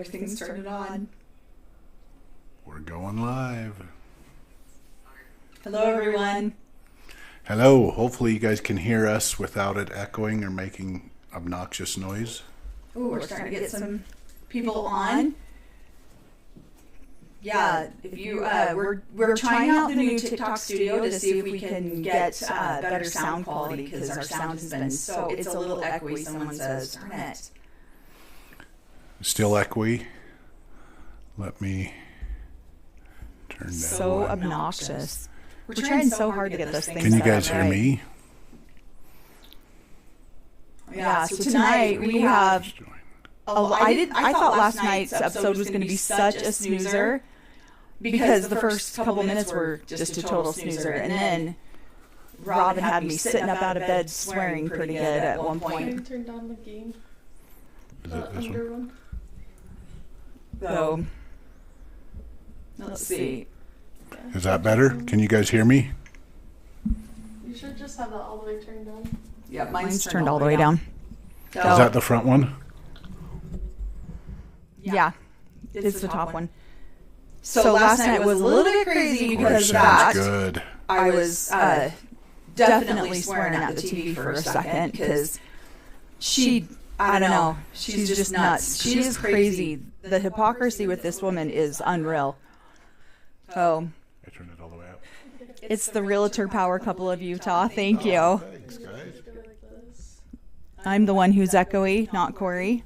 Everything's turned on. We're going live. Hello, everyone. Hello. Hopefully you guys can hear us without it echoing or making obnoxious noise. Ooh, we're starting to get some people on. Yeah, if you we're trying out the new TikTok studio to see if we can get better sound quality because our sound has been so it's a little echoey. Someone says, "Darn it." Still echoey. Let me turn down. So obnoxious. We're trying so hard to get this thing. Can you guys hear me? Yeah. So tonight we have. I thought last night's episode was going to be such a snoozer because the first couple minutes were just a total snoozer, and then Robin had me sitting up out of bed swearing pretty good at one point. Turned on the game. Is it this one? So let's see. Is that better? Can you guys hear me? You should just have that all the way turned on. Yeah, mine's turned all the way down. Is that the front one? Yeah, it's the top one. So last night was a little bit crazy because of that. Good. I was definitely swearing at the TV for a second because I don't know, she's just nuts. She is crazy. The hypocrisy with this woman is unreal. Oh. I turned it all the way up. It's the realtor power couple of Utah. Thank you. Thanks, guys. I'm the one who's echoey, not Cory.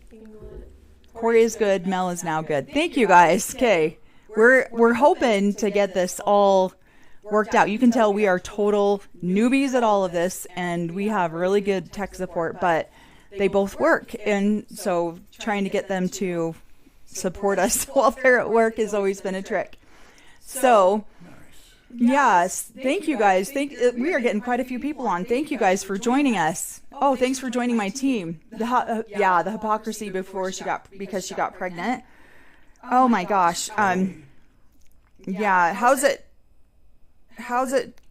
Cory is good. Mel is now good. Thank you, guys. Okay. We're hoping to get this all worked out. You can tell we are total newbies at all of this, and we have really good tech support, but they both work. And so trying to get them to support us while they're at work has always been a trick. So, yes, thank you guys. We are getting quite a few people on. Thank you guys for joining us. Oh, thanks for joining my team. The hypocrisy because she got pregnant. Oh my gosh. Yeah, how's it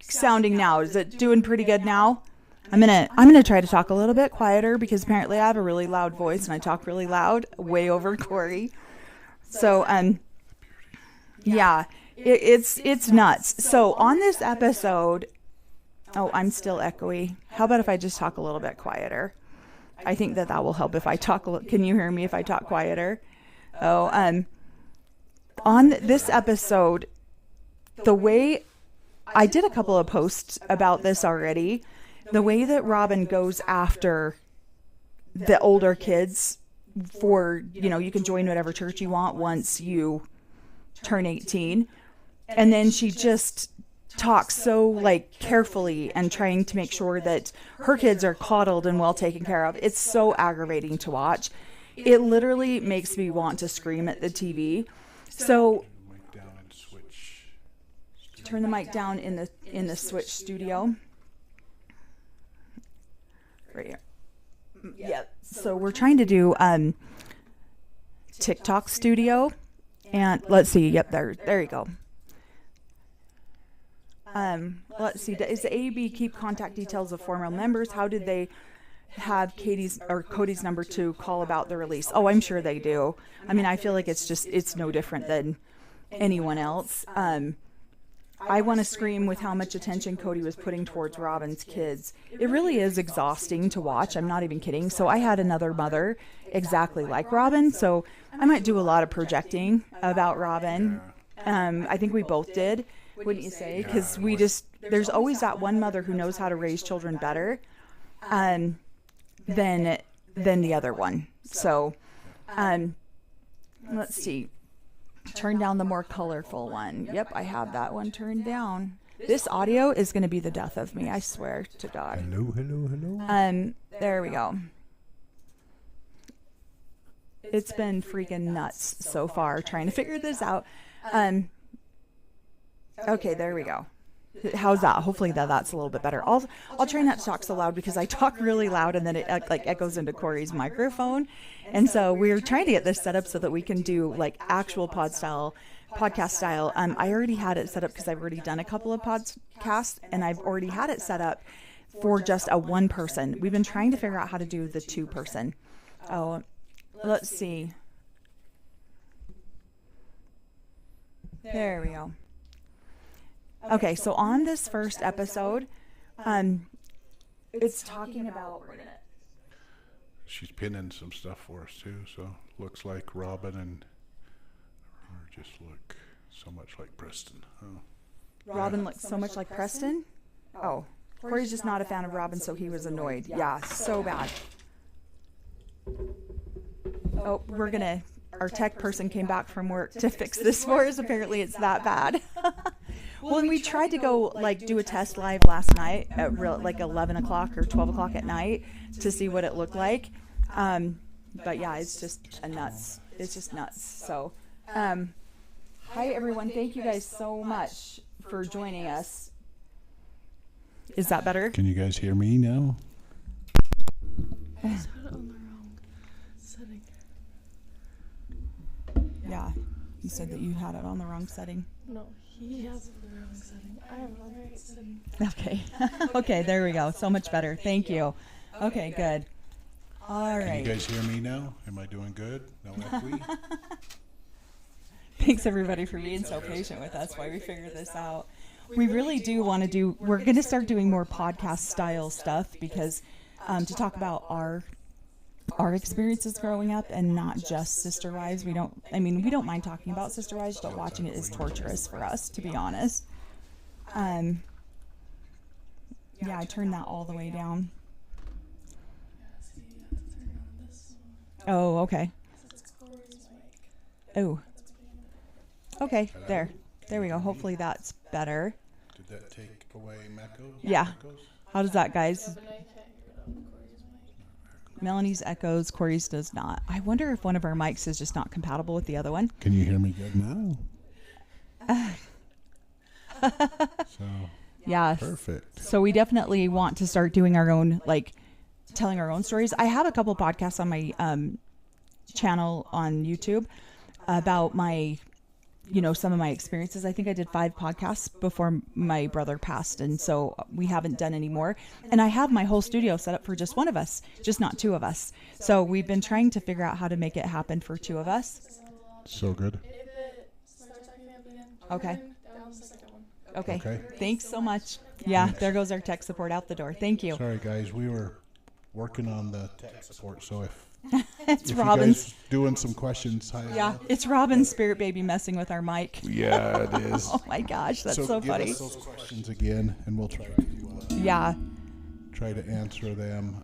sounding now? Is it doing pretty good now? I'm gonna try to talk a little bit quieter because apparently I have a really loud voice and I talk really loud, way over Cory. So yeah, it's nuts. So on this episode, oh, I'm still echoey. How about if I just talk a little bit quieter? I think that will help if I talk a little. Can you hear me if I talk quieter? Oh, on this episode, the way I did a couple of posts about this already, the way that Robin goes after the older kids for, you can join whatever church you want once you turn 18. And then she just talks so carefully and trying to make sure that her kids are coddled and well taken care of. It's so aggravating to watch. It literally makes me want to scream at the TV. So turn the mic down in the Switch studio. Right here. Yeah. So we're trying to do TikTok studio, and let's see. Yep, there you go. Let's see. Does the AAB keep contact details of former members? How did they have Cody's number to call about the release? Oh, I'm sure they do. I mean, I feel like it's no different than anyone else. I want to scream with how much attention Cory was putting towards Robin's kids. It really is exhausting to watch. I'm not even kidding. So I had another mother exactly like Robin. So I might do a lot of projecting about Robin. I think we both did, wouldn't you say? Because there's always that one mother who knows how to raise children better than the other one. So let's see. Turn down the more colorful one. Yep, I have that one turned down. This audio is going to be the death of me, I swear to God. Hello. There we go. It's been freaking nuts so far trying to figure this out. Okay, there we go. How's that? Hopefully that's a little bit better. I'll try not to talk so loud because I talk really loud and then it echoes into Cory's microphone. And so we're trying to get this set up so that we can do actual podcast style. I already had it set up because I've already done a couple of podcasts and I've already had it set up for just a one person. We've been trying to figure out how to do the 2-person. Oh, let's see. There we go. Okay, so on this first episode, it's talking about. She's pinning some stuff for us too, so looks like Robin and or just look so much like Preston. Oh. Robin looks so much like Preston. Oh, Cory's just not a fan of Robin, so he was annoyed. Yeah, so bad. Oh, our tech person came back from work to fix this for us. Apparently it's that bad. Well, and we tried to go do a test live last night at 11 o'clock or 12 o'clock at night to see what it looked like. But yeah, it's just nuts. It's just nuts. So, hi everyone. Thank you guys so much for joining us. Is that better? Can you guys hear me now? I set it on the wrong setting. Yeah, you said that you had it on the wrong setting. No, he has it on the wrong setting. I have it on the right setting. Okay. Okay, there we go. So much better. Thank you. Okay, good. All right. Can you guys hear me now? Am I doing good? No echoey? Thanks everybody for being so patient with us while we figure this out. We really do want to we're going to start doing more podcast style stuff because to talk about our experiences growing up and not just Sister Wives. We don't mind talking about Sister Wives, but watching it is torturous for us, to be honest. Yeah, I turned that all the way down. Oh, okay. Oh. Okay, there we go. Hopefully that's better. Did that take away Mecco? Yeah. How does that, guys? Melanie's echoes, Cory's does not. I wonder if one of our mics is just not compatible with the other one. Can you hear me good now? So yeah. Perfect. So we definitely want to start doing our own, telling our own stories. I have a couple podcasts on my channel on YouTube about my, some of my experiences. I think I did 5 podcasts before my brother passed, and so we haven't done any more. And I have my whole studio set up for just one of us, just not 2 of us. So we've been trying to figure out how to make it happen for 2 of us. So good. Okay. Okay. Thanks so much. Yeah, there goes our tech support out the door. Thank you. Sorry, guys. We were working on the tech support, so if it's if Robin's you guys doing some questions. Yeah, it's Robin's spirit baby messing with our mic. Yeah, it is. Oh my gosh, that's so give funny. us those questions again, and we'll try to answer them.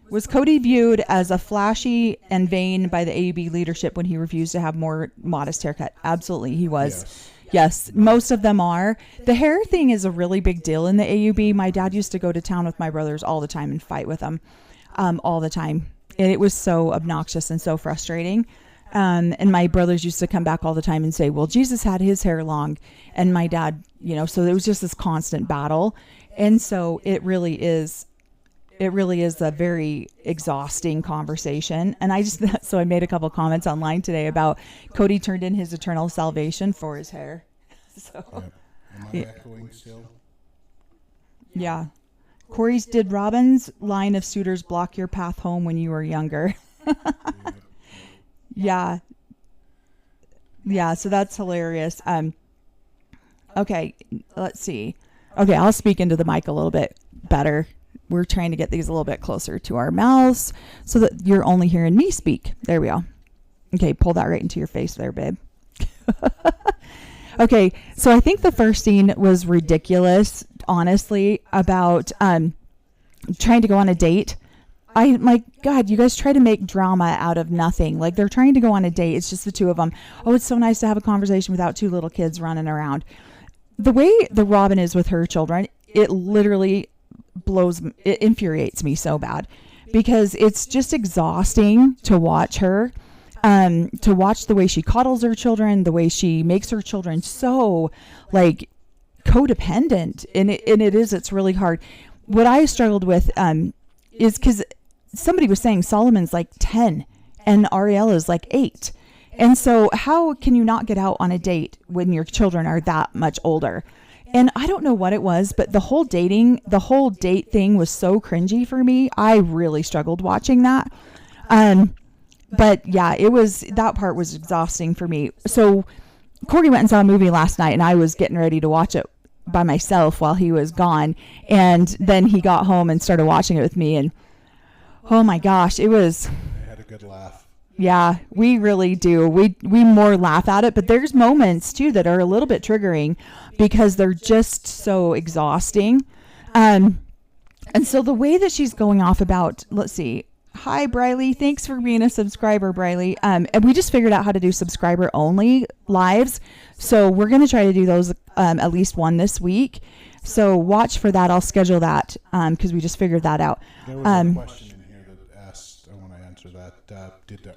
Was Cody viewed as a flashy and vain by the AUB leadership when he refused to have more modest haircut? Absolutely, he was. Yes, most of them are. The hair thing is a really big deal in the AUB. My dad used to go to town with my brothers all the time and fight with them all the time. And it was so obnoxious and so frustrating. And my brothers used to come back all the time and say, well, Jesus had his hair long. And my dad, so it was just this constant battle. And so it really is a very exhausting conversation. And so I made a couple comments online today about Cody turned in his eternal salvation for his hair. So, Am I echoing still? Yeah. Cory's, did Robin's line of suitors block your path home when you were younger? Yeah. Yeah, so that's hilarious. Okay, let's see. Okay, I'll speak into the mic a little bit better. We're trying to get these a little bit closer to our mouths so that you're only hearing me speak. There we go. Okay, pull that right into your face there, babe. Okay, so I think the first scene was ridiculous, honestly, about trying to go on a date. I'm like, God, you guys try to make drama out of nothing. Like, they're trying to go on a date. It's just the 2 of them. Oh, it's so nice to have a conversation without 2 little kids running around. The way the Robin is with her children, it literally it infuriates me so bad because it's just exhausting to watch her, to watch the way she coddles her children, the way she makes her children so codependent. And it's really hard. What I struggled with, is because somebody was saying Solomon's 10 and Ariel is 8. And so how can you not get out on a date when your children are that much older? And I don't know what it was, but the whole date thing was so cringy for me. I really struggled watching that. But yeah, that part was exhausting for me. So Cory went and saw a movie last night, and I was getting ready to watch it by myself while he was gone. And then he got home and started watching it with me. And oh my gosh, it was. I had a good laugh. Yeah, we really do. We more laugh at it, but there's moments too that are a little bit triggering because they're just so exhausting. And so the way that she's going off about, let's see. Hi, Briley. Thanks for being a subscriber, Briley. And we just figured out how to do subscriber only lives. So we're going to try to do those at least one this week. So watch for that. I'll schedule that because we just figured that out. There was a question in here that asked, I want to answer that, did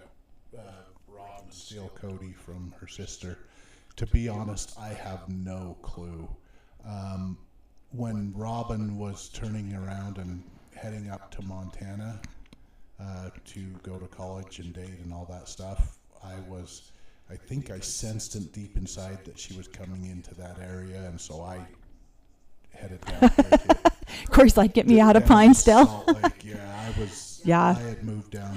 Robin steal Cody from her sister? To be honest, I have no clue. When Robin was turning around and heading up to Montana to go to college and date and all that stuff, I think I sensed it deep inside that she was coming into that area, and so I headed down there to Cory's like, get me out of Pine still. Salt Lake. Yeah, I was. Yeah. I had moved down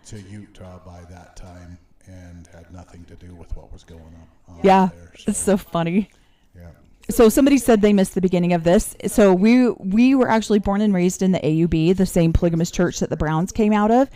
to Utah by that time and had nothing to do with what was going on Yeah, there. it's so funny. Yeah. So somebody said they missed the beginning of this. So we were actually born and raised in the AUB, the same polygamous church that the Browns came out of.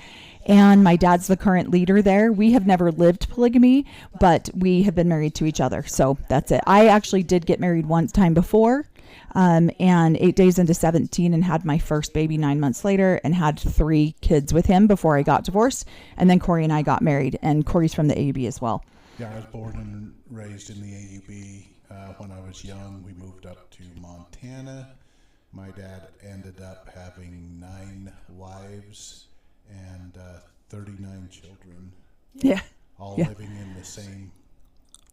And my dad's the current leader there. We have never lived polygamy, but we have been married to each other. So that's it. I actually did get married one time before, and 8 days into 17 and had my first baby 9 months later and had 3 kids with him before I got divorced. And then Cory and I got married, and Cory's from the AUB as well. Yeah, I was born and raised in the AUB. When I was young, we moved up to Montana. My dad ended up having 9 wives and 39 children. Yeah. All living in the same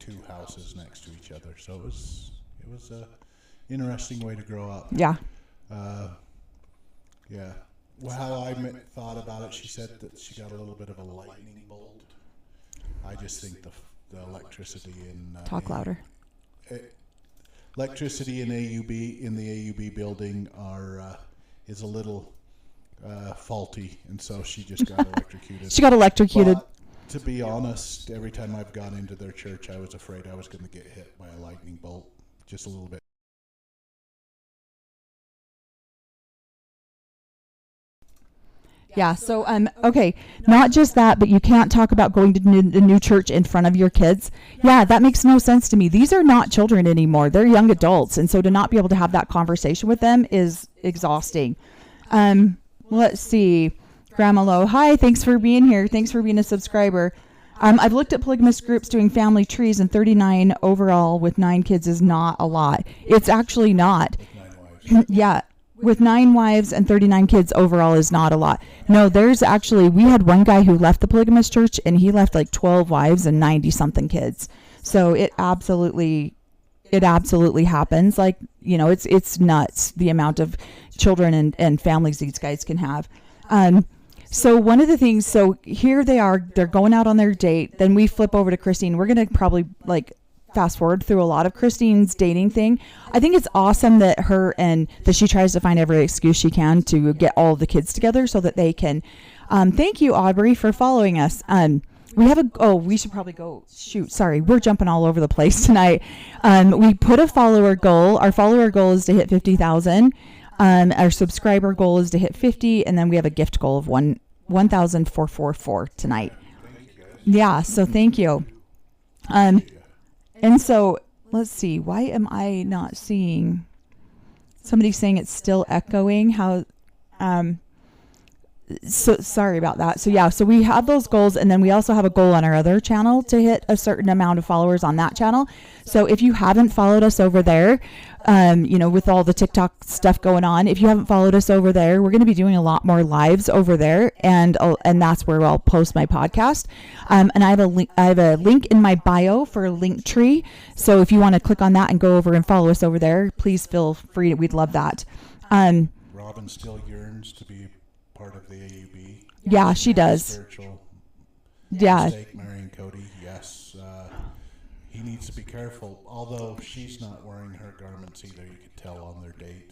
2 houses next to each other. So it was a interesting way to grow up. Yeah. Yeah. Well, how I thought about it, she said that she got a little bit of a lightning bolt. I just think the electricity in Talk louder. Electricity in the AUB building is a little faulty, and so she just got electrocuted. She got electrocuted. But to be honest, every time I've gone into their church, I was afraid I was going to get hit by a lightning bolt, just a little bit. Yeah. So, okay. Not just that, but you can't talk about going to the new church in front of your kids. Yeah, that makes no sense to me. These are not children anymore. They're young adults. And so to not be able to have that conversation with them is exhausting. Let's see. Grandma Lo. Hi. Thanks for being here. Thanks for being a subscriber. I've looked at polygamous groups doing family trees, and 39 overall with 9 kids is not a lot. It's actually not. Yeah. With 9 wives and 39 kids overall is not a lot. No, there's actually, we had one guy who left the polygamous church, and he left like 12 wives and 90 something kids. So it absolutely happens. Like, it's nuts the amount of children and families these guys can have. So one of the things, so here they are, they're going out on their date. Then we flip over to Christine. We're going to probably fast forward through a lot of Christine's dating thing. I think it's awesome that that she tries to find every excuse she can to get all the kids together so that they can. Thank you, Aubrey, for following us. We should probably go. Shoot, sorry, we're jumping all over the place tonight. We put a follower goal. Our follower goal is to hit 50,000. Our subscriber goal is to hit 50, and then we have a gift goal of 1,444 tonight. Yeah, so thank you. And so, let's see, why am I not seeing? Somebody's saying it's still echoing. So sorry about that. So yeah, so we have those goals, and then we also have a goal on our other channel to hit a certain amount of followers on that channel. So if you haven't followed us over there, with all the TikTok stuff going on, if you haven't followed us over there, we're going to be doing a lot more lives over there, and that's where I'll post my podcast. And I have a link in my bio for a Linktree. So if you want to click on that and go over and follow us over there, please feel free. We'd love that. Robin still yearns to be part of the AUB. Yeah, she does. Spiritual mistake marrying Cody. Yes, he needs to be careful. Although she's not wearing her garments either, you could tell on their date.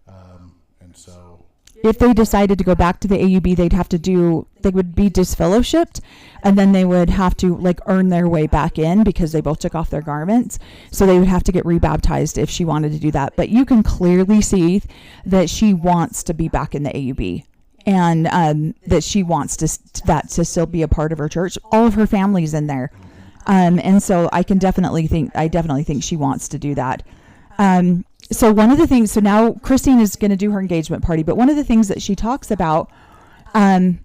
And so if they decided to go back to the AUB, they would be disfellowshipped, and then they would have to like earn their way back in because they both took off their garments. So they would have to get rebaptized if she wanted to do that. But you can clearly see that she wants to be back in the AUB, and that she wants to still be a part of her church. All of her family's in there. And so I definitely think she wants to do that. So one of the things, so now Christine is going to do her engagement party, but one of the things that she talks about, one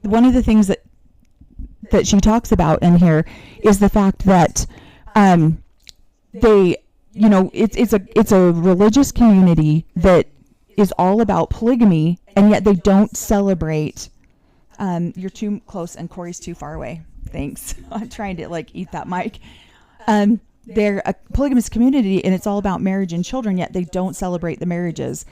of the things that she talks about in here is the fact that, they, you know, it's a religious community that is all about polygamy, and yet they don't celebrate, you're too close and Cory's too far away. Thanks. I'm trying to like eat that mic. They're a polygamous community, and it's all about marriage and children, yet they don't celebrate the marriages.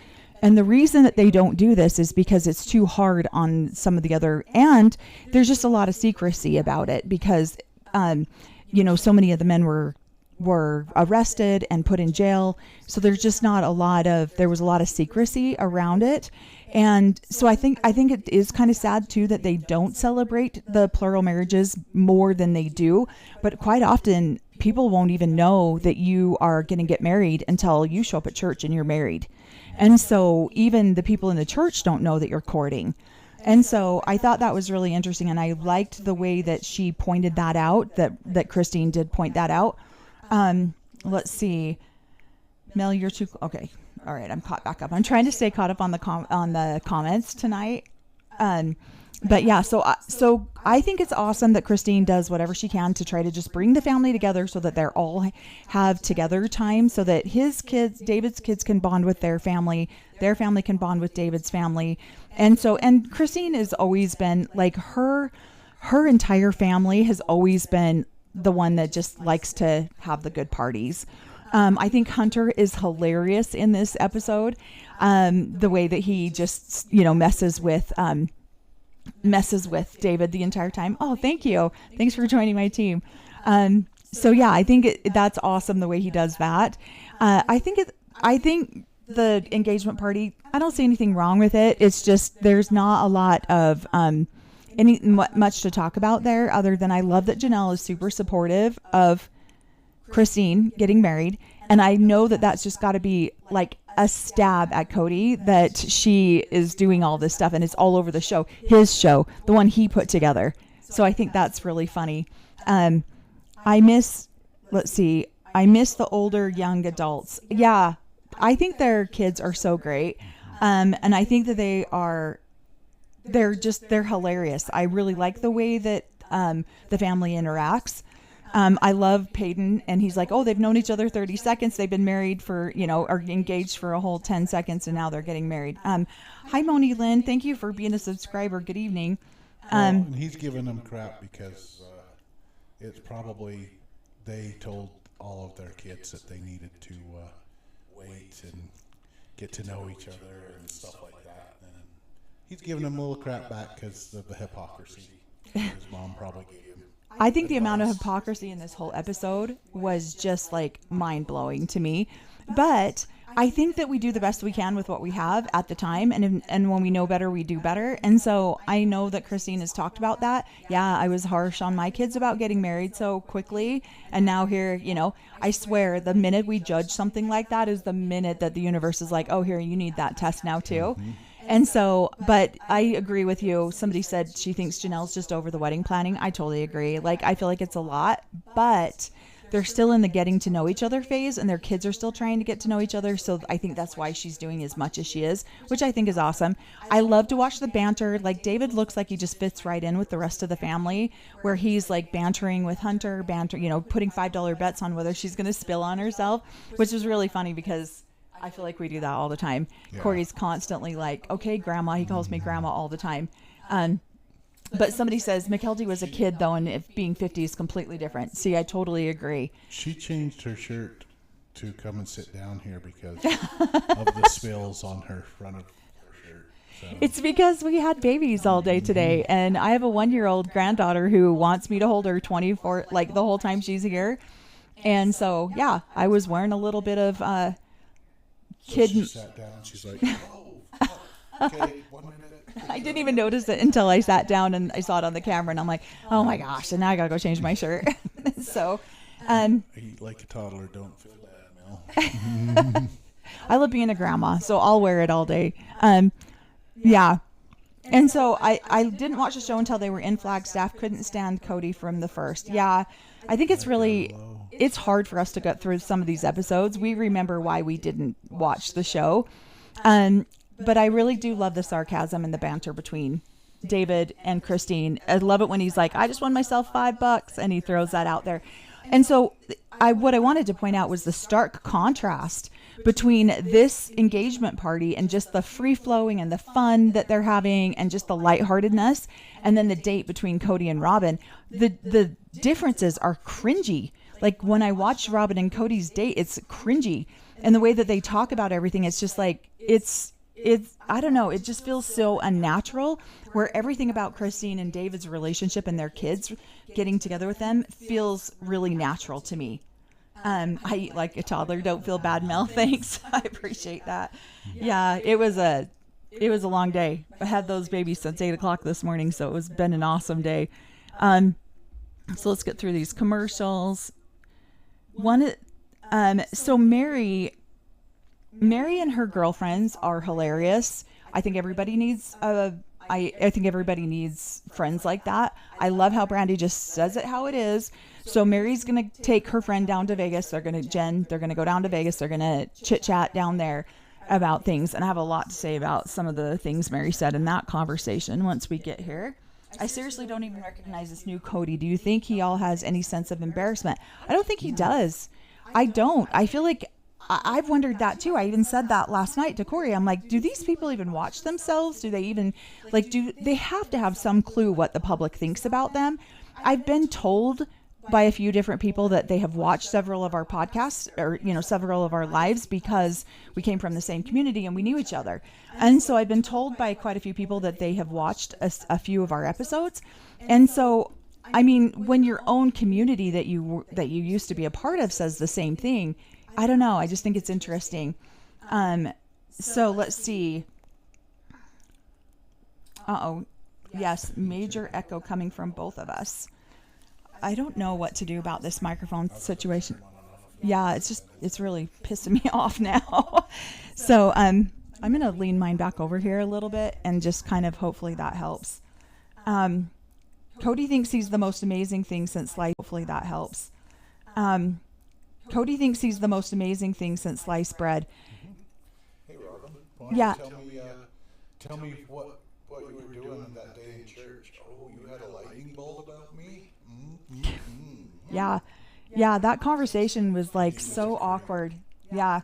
And the reason that they don't do this is because it's too hard on some of the other, and there's just a lot of secrecy about it because, you know, so many of the men were arrested and put in jail. So there's just there was a lot of secrecy around it. And so I think it is kind of sad too that they don't celebrate the plural marriages more than they do. But quite often people won't even know that you are going to get married until you show up at church and you're married. And so even the people in the church don't know that you're courting. And so I thought that was really interesting. And I liked the way that she pointed that out, that Christine did point that out. Let's see. Mel, you're too, okay. All right, I'm caught back up. I'm trying to stay caught up on the comments tonight. But yeah, so I think it's awesome that Christine does whatever she can to try to just bring the family together so that they're all have together time, so that David's kids can bond with their family can bond with David's family. And Christine has always been like her entire family has always been the one that just likes to have the good parties. I think Hunter is hilarious in this episode. The way that he just, you know, messes with David the entire time. Oh, thank you. Thanks for joining my team. So yeah, I think that's awesome the way he does that. I think the engagement party, I don't see anything wrong with it. It's just, there's not a lot of, much to talk about there, other than I love that Janelle is super supportive of Christine getting married. And I know that that's just got to be like a stab at Cody that she is doing all this stuff and it's all over the show, his show, the one he put together. So I think that's really funny. I miss the older young adults. Yeah. I think their kids are so great. And I think that they're hilarious. I really like the way that the family interacts. I love Peyton, and he's like, oh, they've known each other 30 seconds. They've been married for, or engaged for a whole 10 seconds, and now they're getting married. Hi, Moni Lynn. Thank you for being a subscriber. Good evening. And he's giving them crap because it's probably they told all of their kids that they needed to wait and get to know each other and stuff like that. And he's giving them a little crap back because of the hypocrisy his mom probably gave him. I think the amount of hypocrisy in this whole episode was just like mind blowing to me. But I think that we do the best we can with what we have at the time. And when we know better, we do better. And so I know that Christine has talked about that. Yeah, I was harsh on my kids about getting married so quickly. And now here, I swear the minute we judge something like that is the minute that the universe is like, oh, here, you need that test now too. Mm-hmm. And so, but I agree with you. Somebody said she thinks Janelle's just over the wedding planning. I totally agree. Like, I feel like it's a lot, but they're still in the getting to know each other phase, and their kids are still trying to get to know each other. So I think that's why she's doing as much as she is, which I think is awesome. I love to watch the banter. Like, David looks like he just fits right in with the rest of the family, where he's like bantering with Hunter, putting $5 bets on whether she's going to spill on herself, which was really funny because I feel like we do that all the time. Yeah. Cory's constantly like, okay, grandma. He calls me grandma all the time. But somebody says McKelty was a kid, though, and if being 50 is completely different. See, I totally agree. She changed her shirt to come and sit down here because of the spills on her front of her shirt. So. It's because we had babies all day today, and I have a 1-year-old granddaughter who wants me to hold her 24, like the whole time she's here. And so, yeah, I was wearing a little bit of kid. So she sat down. She's like, "Oh, Okay, 1 minute. I didn't even notice it until I sat down and I saw it on the camera, and I'm like, oh my gosh, and now I gotta go change my shirt. So, Eat like a toddler, don't feel bad, Mel. I love being a grandma, so I'll wear it all day. Yeah. And so I didn't watch the show until they were in Flagstaff. Couldn't stand Cody from the first. Yeah. I think it's hard for us to get through some of these episodes. We remember why we didn't watch the show. But I really do love the sarcasm and the banter between David and Christine. I love it when he's like, I just won myself $5, and he throws that out there. And so what I wanted to point out was the stark contrast between this engagement party and just the free flowing and the fun that they're having and just the lightheartedness, and then the date between Cody and Robin. The differences are cringy. Like when I watch Robin and Cody's date, it's cringy. And the way that they talk about everything, it's just like, it's I don't know, it just feels so unnatural, where everything about Christine and David's relationship and their kids getting together with them feels really natural to me. I eat like a toddler, don't feel bad, Mel. Thanks. I appreciate that. Yeah, it was a long day. I had those babies since 8:00 this morning, so it's been an awesome day. So let's get through these commercials. So Mary and her girlfriends are hilarious. I think everybody needs I think everybody needs friends like that. I love how Brandy just says it how it is. So Mary's going to take her friend down to Vegas. They're going to go down to Vegas. They're going to chit chat down there about things. And I have a lot to say about some of the things Mary said in that conversation once we get here. I seriously don't even recognize this new Cody. Do you think he all has any sense of embarrassment? I don't think he does. I don't. I feel like I've wondered that too. I even said that last night to Cory. I'm like, do these people even watch themselves? Do they even, like, do they have to have some clue what the public thinks about them? I've been told by a few different people that they have watched several of our podcasts or, several of our lives because we came from the same community and we knew each other. And so I've been told by quite a few people that they have watched a few of our episodes. And so, I mean, when your own community that you used to be a part of says the same thing, I don't know. I just think it's interesting. So let's see. Yes, major echo coming from both of us. I don't know what to do about this microphone situation. Yeah, it's really pissing me off now. So I'm going to lean mine back over here a little bit and just kind of hopefully that helps. Cody thinks he's the most amazing thing since sliced. Hopefully that helps. Cody thinks he's the most amazing thing since sliced bread. Hey, Robin. Why don't you tell me what you were doing that day in church. Oh, you had a lightning bolt about me? Yeah, that conversation was like so awkward. Yeah.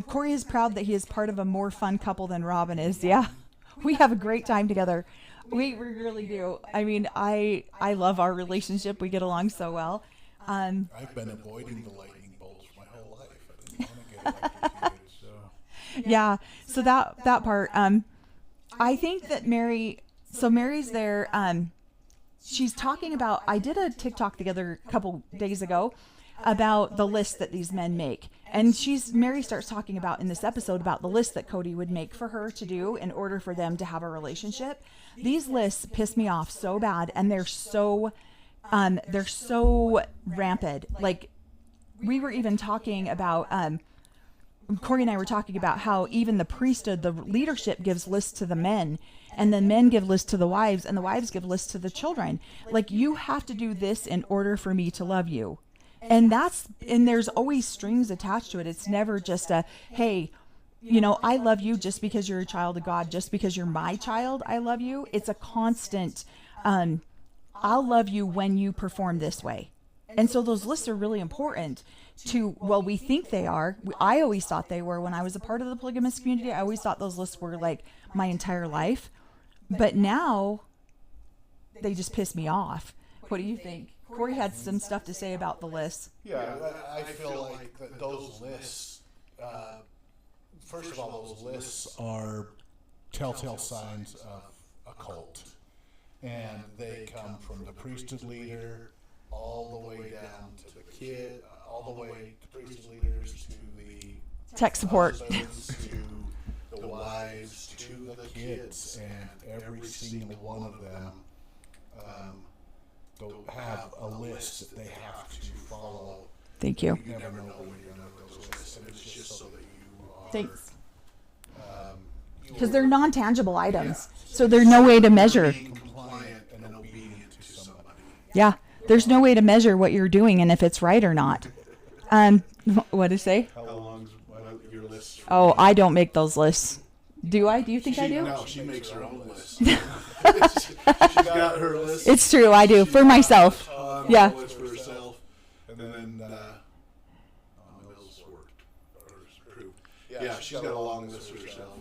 Cory is proud that he is part of a more fun couple than Robin is. Yeah. We have a great time together. We really do. I mean, I love our relationship. We get along so well. I've been avoiding the lightning bolts my whole life. I didn't want to get electrocuted, so. Yeah. So that part, I think that Mary's there, she's talking about, I did a TikTok together a couple days ago about the list that these men make. And Mary starts talking about in this episode about the list that Cody would make for her to do in order for them to have a relationship. These lists piss me off so bad, and they're so rampant. Like, we were even talking about, Cory and I were talking about how even the priesthood, the leadership gives lists to the men, and the men give lists to the wives, and the wives give lists to the children. Like, you have to do this in order for me to love you. And there's always strings attached to it. It's never just a, hey, I love you just because you're a child of God, just because you're my child, I love you. It's a constant, I'll love you when you perform this way. And so those lists are really important we think they are. I always thought they were when I was a part of the polygamist community. I always thought those lists were like my entire life. But now they just piss me off. What do you think? Cory had some stuff to say about the lists. Yeah, I feel like that those lists, first of all, those lists are telltale signs of a cult. And they come from the priesthood leader all the way down to the kid, all the way to priesthood leaders to the tech support, to the wives to the kids, and every single one of them don't have a list that they have to follow. Thank you. You never know when you're going to have those lists, and it's just so that you are. Thanks. Because they're non-tangible items, so there's no way to measure. Compliant and obedient to somebody. Yeah, there's no way to measure what you're doing and if it's right or not. What did it say? How long's your list? Oh, I don't make those lists. Do I? Do you think I do? No, she makes her own list. She's got her list. It's true, I do, for myself. Yeah. List for herself, and then Will's worked or approved. Yeah, she's got a long list for herself.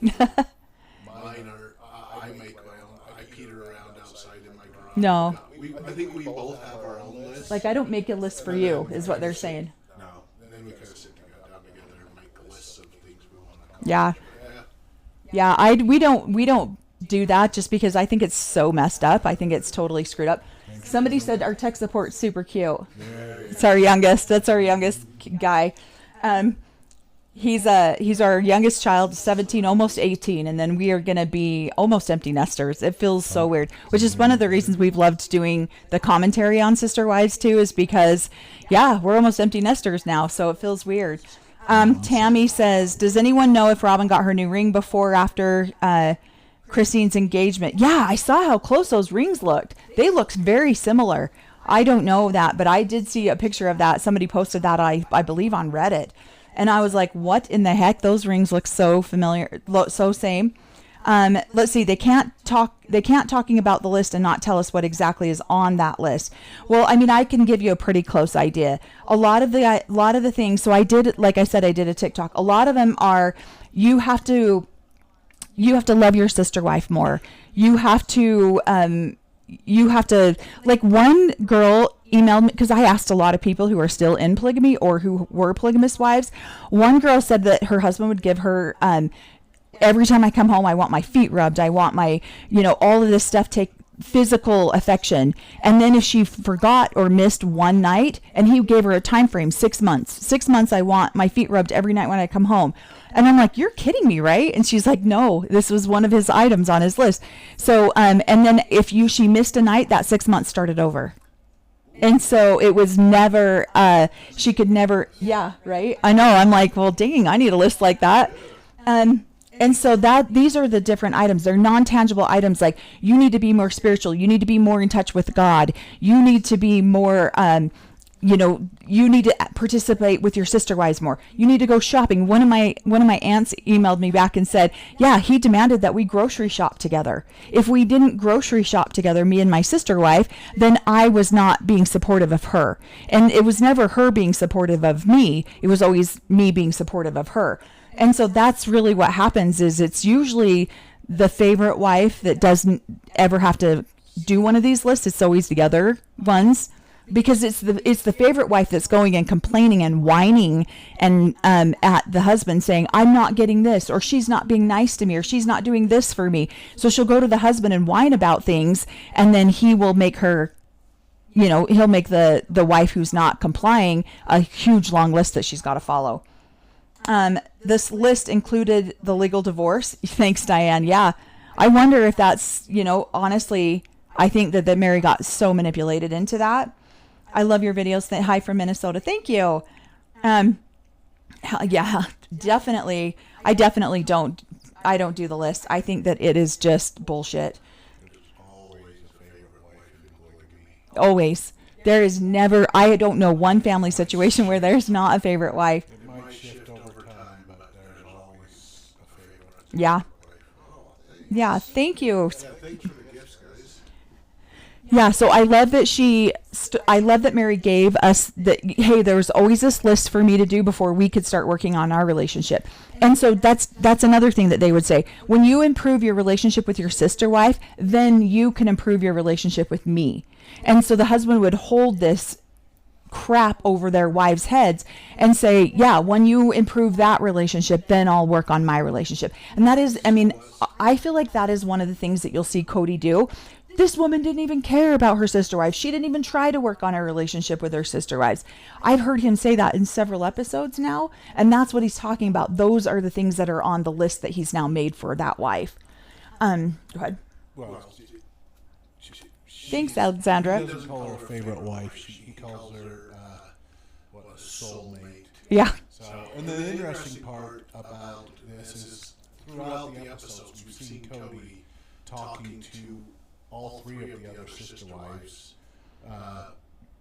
Mine are I make my own. I peter around outside in my garage. No. I think we both have our own list. Like, I don't make a list for you, is what they're saying. No, and then we kind of sit down together and make lists of things we want to. Yeah. Yeah, we don't do that just because I think it's so messed up. I think it's totally screwed up. Somebody said our tech support's super cute. It's our youngest. That's our youngest guy. He's our youngest child, 17, almost 18, and then we are going to be almost empty nesters. It feels so weird, which is one of the reasons we've loved doing the commentary on Sister Wives too, is because, yeah, we're almost empty nesters now, so it feels weird. Tammy says, does anyone know if Robin got her new ring before or after Christine's engagement? Yeah, I saw how close those rings looked. They looked very similar. I don't know that, but I did see a picture of that. Somebody posted that, I believe, on Reddit. And I was like, what in the heck? Those rings look so familiar, so same. Let's see. They can't talking about the list and not tell us what exactly is on that list. Well, I mean, I can give you a pretty close idea. A lot of the things. So I did, like I said, I did a TikTok. A lot of them are, you have to love your sister wife more. You have to, like, one girl emailed me, because I asked a lot of people who are still in polygamy or who were polygamist wives. One girl said that her husband would give her, every time I come home, I want my feet rubbed. I want my, all of this stuff, take physical affection. And then if she forgot or missed one night, and he gave her a time frame, 6 months. 6 months, I want my feet rubbed every night when I come home. And I'm like, you're kidding me, right? And she's like, no, this was one of his items on his list. So, and then if she missed a night, that 6 months started over. And so it was never, she could never, yeah, right? I know. I'm like, well, dang, I need a list like that. And so these are the different items. They're non-tangible items. Like, you need to be more spiritual. You need to be more in touch with God. You need to be more, you need to participate with your sister wives more. You need to go shopping. One of my aunts emailed me back and said, yeah, he demanded that we grocery shop together. If we didn't grocery shop together, me and my sister wife, then I was not being supportive of her. And it was never her being supportive of me. It was always me being supportive of her. And so that's really what happens, is it's usually the favorite wife that doesn't ever have to do one of these lists. It's always the other ones. Because it's the favorite wife that's going and complaining and whining and at the husband, saying, I'm not getting this, or she's not being nice to me, or she's not doing this for me. So she'll go to the husband and whine about things, and then he will make her, he'll make the wife who's not complying a huge long list that she's got to follow. This list included the legal divorce. Thanks, Diane. Yeah. I wonder if that's, honestly, I think that Mary got so manipulated into that. I love your videos. Hi from Minnesota. Thank you. Yeah, definitely. I don't do the list. I think that it is just bullshit. There's always a favorite wife in polygamy. Always. There is never, I don't know one family situation where there's not a favorite wife. It might shift over time, but there's always a favorite. Yeah. Oh, Yeah, thank you. yeah, thanks for the gifts, guys. Yeah, so I love that I love that Mary gave us that, hey, there was always this list for me to do before we could start working on our relationship. And so that's another thing that they would say. When you improve your relationship with your sister wife, then you can improve your relationship with me. And so the husband would hold this crap over their wives' heads and say, yeah, when you improve that relationship, then I'll work on my relationship. And that is, I feel like that is one of the things that you'll see Cody do. This woman didn't even care about her sister wives. She didn't even try to work on her relationship with her sister wives. I've heard him say that in several episodes now, and that's what he's talking about. Those are the things that are on the list that he's now made for that wife. Go ahead. Well, Thanks, Alexandra. He doesn't call her a favorite wife. He calls her a soulmate. Yeah. So, and the interesting part about this is throughout the episodes, we've seen Cody talking to all three of the other sister wives,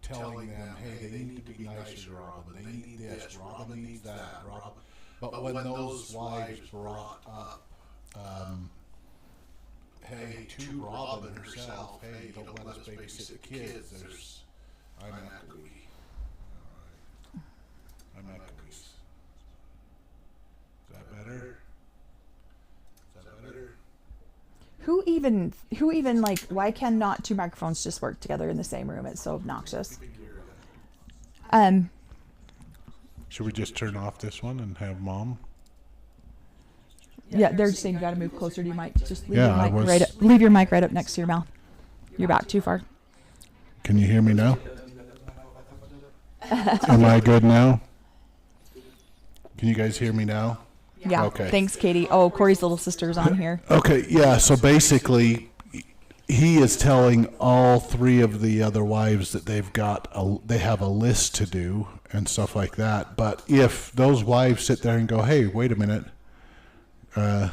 telling them, hey, they need to be nicer to Robin. They need this. Robin needs that. But when those wives brought up, hey, to Robin herself, hey, you don't let us babysit the kids, I'm echoey. I'm echoey. Is that better? Who even like, why cannot two microphones just work together in the same room? It's so obnoxious. Should we just turn off this one and have Mom? Yeah, they're just saying you got to move closer to your mic. Just leave Yeah, leave your mic right up next to your mouth. You're back too far. Can you hear me now? Am I good now? Can you guys hear me now? Yeah. Okay. Thanks, Katie. Oh, Cory's little sister's on here. Okay, yeah, so basically he is telling all three of the other wives that they have a list to do and stuff like that. But if those wives sit there and go, hey, wait a minute, the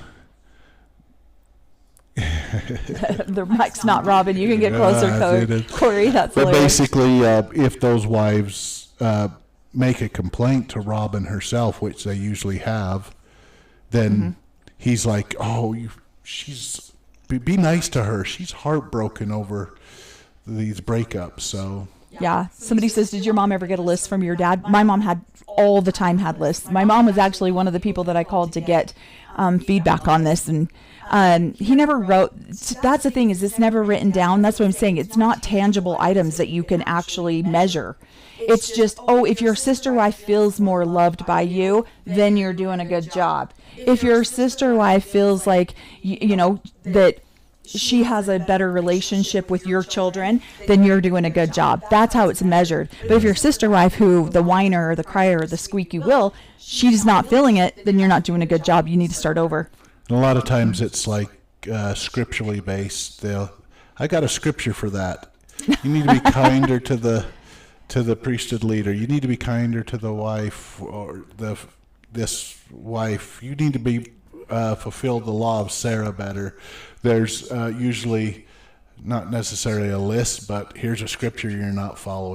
mic's not Robin. You can get closer, Cory. That's but hilarious. basically, if those wives make a complaint to Robin herself, which they usually have, then he's like, oh, be nice to her. She's heartbroken over these breakups. So yeah. Somebody says, did your mom ever get a list from your dad? My mom had all the time had lists. My mom was actually one of the people that I called to get feedback on this. And he never wrote. That's the thing, is it's never written down. That's what I'm saying. It's not tangible items that you can actually measure. It's just, oh, if your sister wife feels more loved by you, then you're doing a good job. If your sister wife feels like, you know, that she has a better relationship with your children, then you're doing a good job. That's how it's measured. But if your sister wife, who the whiner or the crier or the squeaky wheel, she's not feeling it, then you're not doing a good job. You need to start over. And a lot of times it's like scripturally based. I got a scripture for that. You need to be kinder to the priesthood leader. You need to be kinder to the wife or this wife. You need to be fulfill the law of Sarah better. There's usually not necessarily a list, but here's a scripture you're not following.